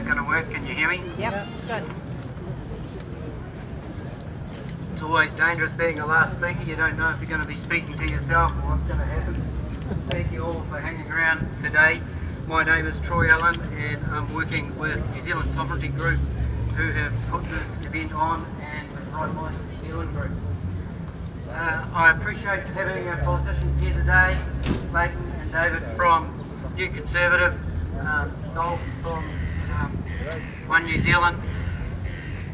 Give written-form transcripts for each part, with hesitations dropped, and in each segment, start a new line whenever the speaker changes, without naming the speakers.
that going to work? Can you hear me?
Yep, good.
It's always dangerous being the last speaker. You don't know if you're going to be speaking to yourself or what's going to happen. Thank you all for hanging around today. My name is Allan and I'm working with New Zealand Sovereignty Group who have put this event on, and with Right Minds New Zealand Group. I appreciate having our politicians here today, Leighton and David from New Conservative, Dolph from One New Zealand.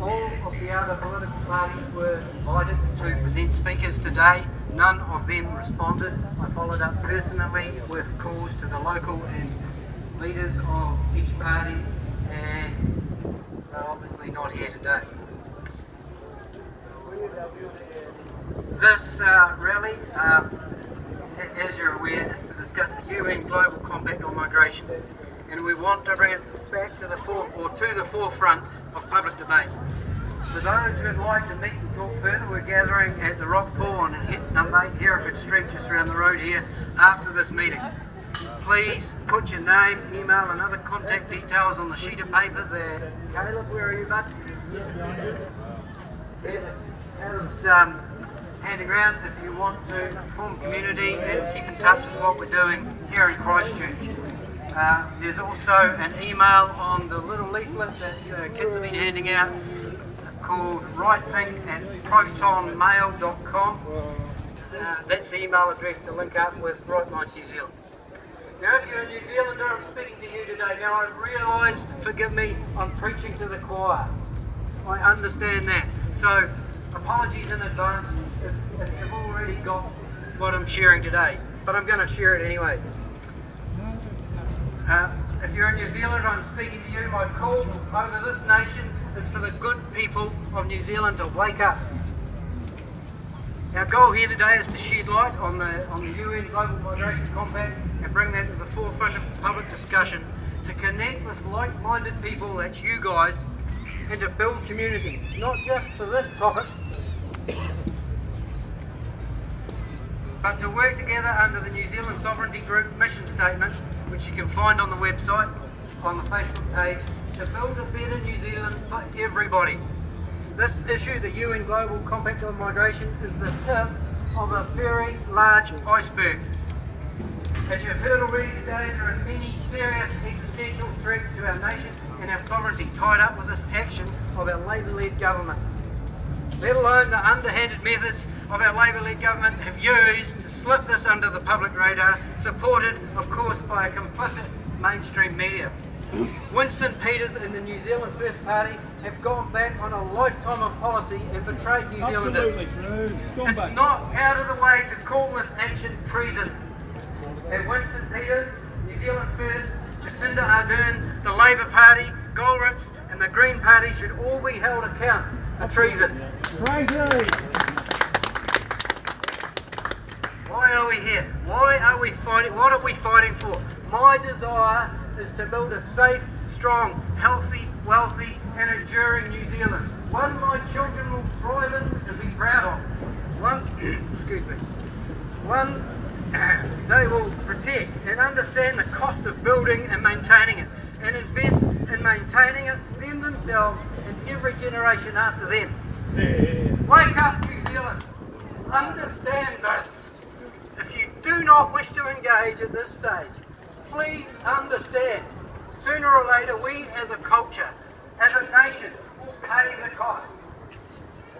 All of the other political parties were invited to present speakers today. None of them responded. I followed up personally with calls to the local and leaders of each party, and they're obviously not here today. This rally, as you're aware, is to discuss the UN Global Compact on Migration, and we want to bring it back to the forefront of public debate. For those who would like to meet and talk further, we're gathering at the Rock Pool on number 8 Hereford Street, just around the road here, after this meeting. Please put your name, email and other contact details on the sheet of paper there. Caleb, where are you, bud? Caleb's handing around if you want to form community and keep in touch with what we're doing here in Christchurch. There's also an email on the little leaflet that kids have been handing out called rightthing@protonmail.com. That's the email address to link up with Right Minds New Zealand. Now, if you're a New Zealander, I'm speaking to you today. Now, I realise, forgive me, I'm preaching to the choir. I understand that. So, apologies in advance if you've already got what I'm sharing today. But I'm going to share it anyway. If you're a New Zealander, I'm speaking to you. My call over this nation is for the good people of New Zealand to wake up. Our goal here today is to shed light on the UN Global Migration Compact and bring that to the forefront of public discussion, to connect with like-minded people, that's you guys, and to build community, not just for this topic, but to work together under the New Zealand Sovereignty Group mission statement, which you can find on the website, on the Facebook page, to build a better New Zealand for everybody. This issue, the UN Global Compact on Migration, is the tip of a very large iceberg. As you have heard already today, there are many serious existential threats to our nation and our sovereignty tied up with this action of our Labour-led government. Let alone the underhanded methods of our Labour-led government have used to slip this under the public radar, supported, of course, by a complicit mainstream media. Winston Peters and the New Zealand First Party have gone back on a lifetime of policy and betrayed New Zealanders. It's not out of the way to call this action treason. And Winston Peters, New Zealand First, Jacinda Ardern, the Labour Party, Goldrich and the Green Party should all be held accountable for treason. Why are we here? Why are we fighting? What are we fighting for? My desire is to build a safe, strong, healthy, wealthy and enduring New Zealand. One my children will thrive in and be proud of. One they will protect and understand the cost of building and maintaining it, and invest in maintaining it them themselves and every generation after them. Wake up, New Zealand. Understand this. If you do not wish to engage at this stage, please understand, sooner or later we as a culture, as a nation, will pay the cost.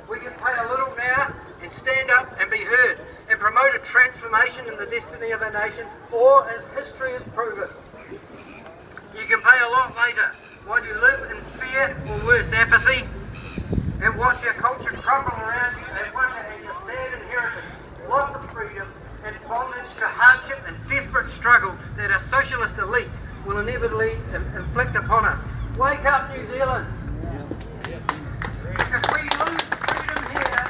We can pay a little now and stand up and be heard and promote a transformation in the destiny of our nation, or as history has proven, you can pay a lot later while you live in fear or worse, apathy, and watch our culture crumble around you and wonder at your sad inheritance, loss of freedom and bondage to hardship and desperate struggle that our socialist elites will inevitably inflict upon us. Wake up, New Zealand! If we lose freedom here,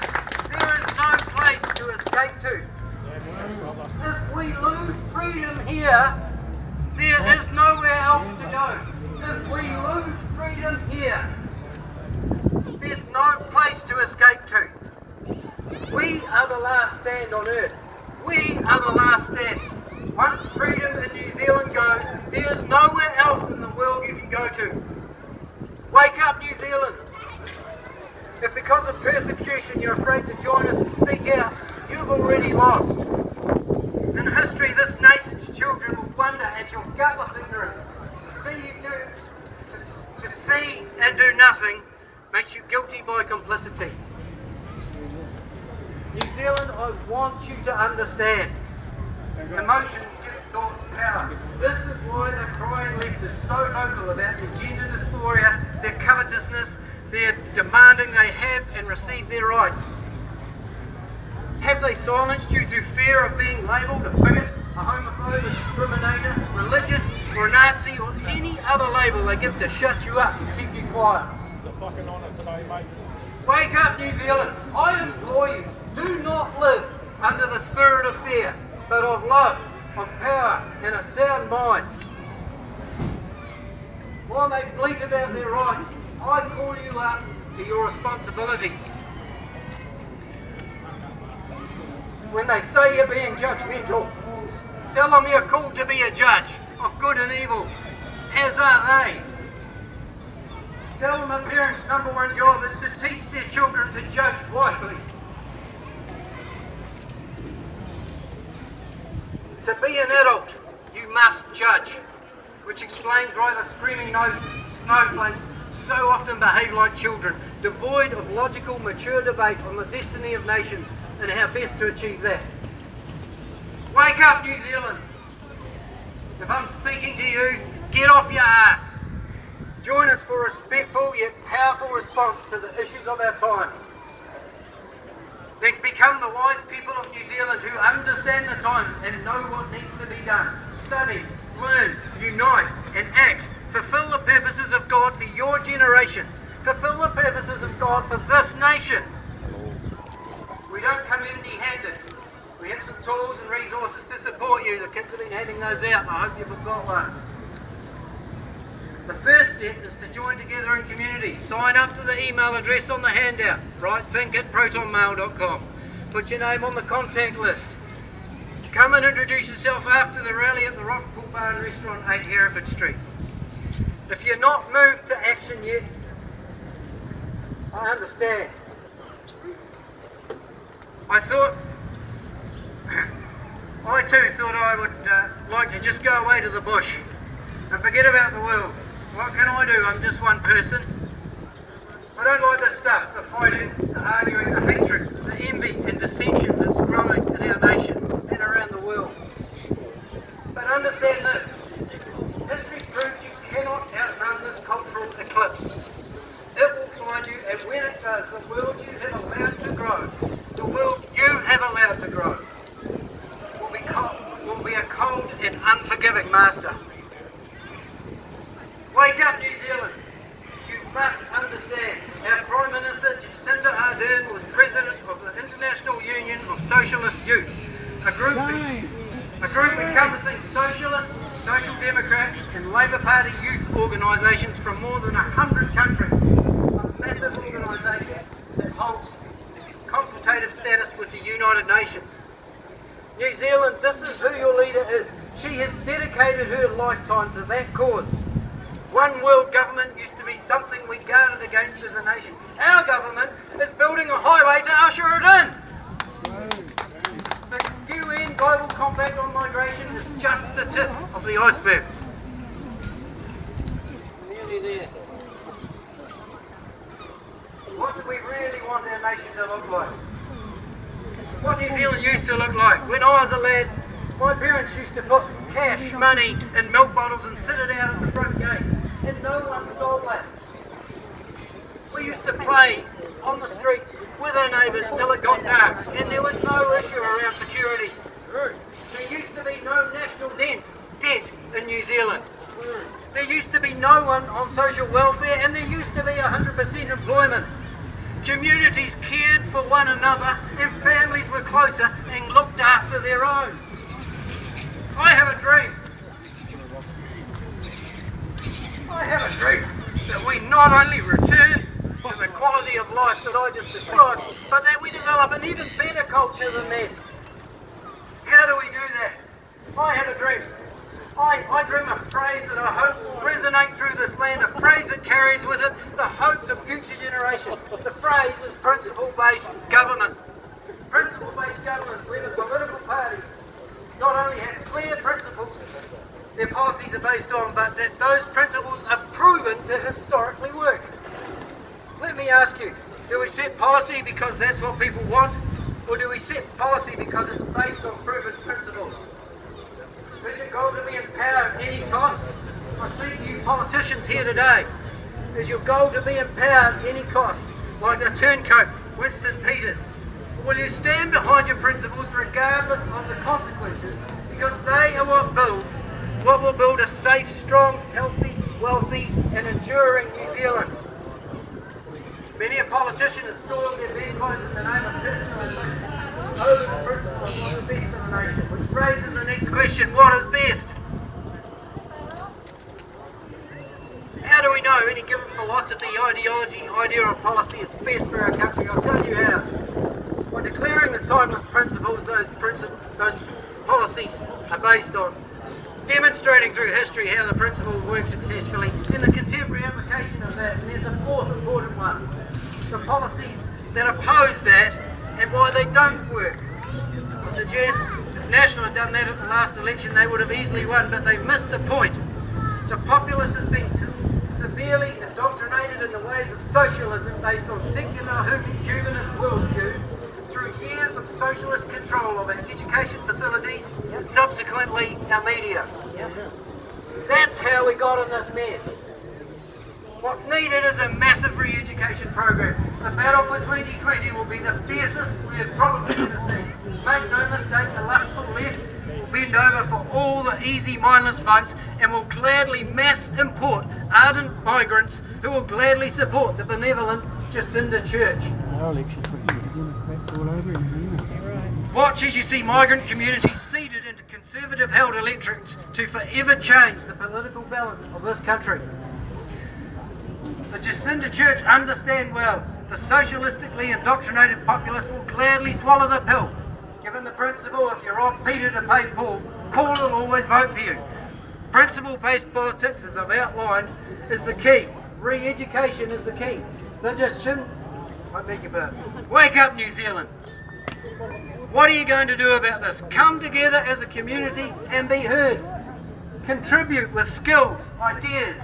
there is no place to escape to. If we lose freedom here, there is nowhere else to go. If we lose freedom here, there's no place to escape to. We are the last stand on earth. We are the last stand. Once freedom in New Zealand goes, there is nowhere else in the world you can go to. Wake up, New Zealand! If because of persecution you're afraid to join us and speak out, you've already lost. In history, this nation's children will wonder at your gutless ignorance. To see and do nothing makes you guilty by complicity. New Zealand, I want you to understand. Emotions give thoughts power. This is why the crying left is so vocal about their gender dysphoria, their covetousness, their demanding they have and receive their rights. Have they silenced you through fear of being labelled a bigot, a homophobe, a discriminator, religious, or a Nazi, or any other label they give to shut you up and keep you quiet?
It's a fucking honour today, mate.
Wake up, New Zealand! I implore you, do not live under the spirit of fear, but of love, of power, and a sound mind. While they bleat about their rights, I call you up to your responsibilities. When they say you're being judgmental, tell them you're called to be a judge of good and evil, as are they. Tell them a parent's number one job is to teach their children to judge wisely. To be an adult, you must judge, which explains why the screaming nosed snowflakes so often behave like children, devoid of logical, mature debate on the destiny of nations and how best to achieve that. Wake up, New Zealand! If I'm speaking to you, get off your ass. Join us for a respectful yet powerful response to the issues of our times. Then become the wise people of New Zealand who understand the times and know what needs to be done. Study, learn, unite and act. Fulfill the purposes of God for your generation. Fulfill the purposes of God for this nation. We don't come empty-handed. We have some tools and resources to support you. The kids have been handing those out and I hope you've got one. The first step is to join together in community. Sign up to the email address on the handout, rightthink@protonmail.com. Put your name on the contact list. Come and introduce yourself after the rally at the Rockpool Bar and Restaurant, 8 Hereford Street. If you're not moved to action yet, I understand. I too thought I would like to just go away to the bush and forget about the world. What can I do? I'm just one person. I don't like the stuff, the fighting, the arguing, the hatred, the envy and dissension that's growing in our nation and around the world. But understand this, history proves you cannot outrun this cultural eclipse. It will find you, and when it does, the world you have allowed to grow, the world you have allowed to grow, will be a cold and unforgiving master. Wake up, New Zealand! You must understand. Our Prime Minister Jacinda Ardern was President of the International Union of Socialist Youth, a group encompassing socialist, social democrat and Labour Party youth organisations from more than 100 countries. A massive organisation that holds consultative status with the United Nations. New Zealand, this is who your leader is. She has dedicated her lifetime to that cause. One world government used to be something we guarded against as a nation. Our government is building a highway to usher it in. The UN Global Compact on Migration is just the tip of the iceberg. Nearly there. What do we really want our nation to look like? What New Zealand used to look like. When I was a lad, my parents used to put cash, money in milk bottles and sit it out at the front gate, and no one stole that. We used to play on the streets with our neighbours till it got dark, and there was no issue around security. There used to be no national debt in New Zealand. There used to be no one on social welfare, and there used to be 100% employment. Communities cared for one another, and families were closer and looked after their own. I have a dream. I have a dream that we not only return to the quality of life that I just described, but that we develop an even better culture than that. How do we do that? I have a dream. I dream a phrase that I hope will resonate through this land, a phrase that carries with it the hopes of future generations. The phrase is principle-based government. Principle-based government, where the political parties not only have clear principles their policies are based on, but that those principles are proven to historically work. Let me ask you, do we set policy because that's what people want, or do we set policy because it's based on proven principles? Is your goal to be empowered at any cost? I speak to you politicians here today. Is your goal to be empowered at any cost, like the turncoat, Winston Peters? Or will you stand behind your principles regardless of the consequences, because they are what will build a safe, strong, healthy, wealthy and enduring New Zealand? Many a politician has soiled their bedclothes in the name of personal ambition over the principle of what's best for the nation, which raises the next question: what is best? How do we know any given philosophy, ideology, idea or policy is best for our country? I'll tell you how. By declaring the timeless principles those policies are based on, demonstrating through history how the principles work successfully, and the contemporary application of that. And there's a fourth important one: the policies that oppose that and why they don't work. I suggest if National had done that at the last election, they would have easily won, but they've missed the point. The populace has been severely indoctrinated in the ways of socialism based on secular humanist worldview through years of socialist control of our education facilities and subsequently our media. That's how we got in this mess. What's needed is a massive re-education program. The battle for 2020 will be the fiercest we have probably ever seen. Make no mistake, the lustful left will bend over for all the easy, mindless votes and will gladly mass import ardent migrants who will gladly support the benevolent Jacinda Church. Watch as you see migrant communities seeded into conservative-held electorates to forever change the political balance of this country. The Jacinda Church understand well the socialistically indoctrinated populace will gladly swallow the pill, given the principle: if you rob Peter to pay Paul, Paul will always vote for you. Principle-based politics, as I've outlined, is the key. Re-education is the key. Wake up, New Zealand. What are you going to do about this? Come together as a community and be heard. Contribute with skills, ideas.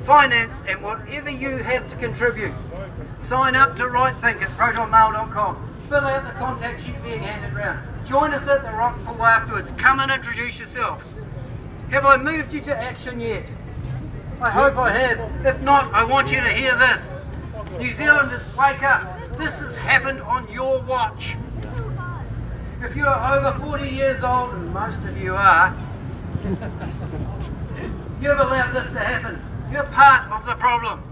Finance and whatever you have to contribute. Sign up to RightThink at protonmail.com. Fill out the contact sheet being handed round. Join us at the rock pool afterwards. Come and introduce yourself. Have I moved you to action yet? I hope I have. If not, I want you to hear this. New Zealanders, wake up. This has happened on your watch. If you are over 40 years old, and most of you are, you've allowed this to happen. You're part of the problem.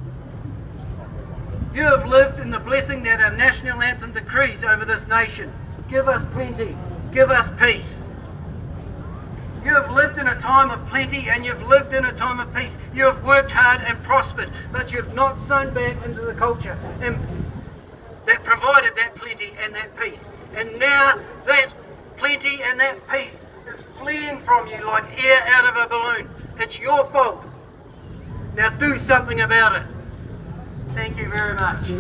You have lived in the blessing that our national anthem decrees over this nation. Give us plenty. Give us peace. You have lived in a time of plenty and you've lived in a time of peace. You have worked hard and prospered, but you've not sown back into the culture and that provided that plenty and that peace. And now that plenty and that peace is fleeing from you like air out of a balloon. It's your fault. Now do something about it. Thank you very much.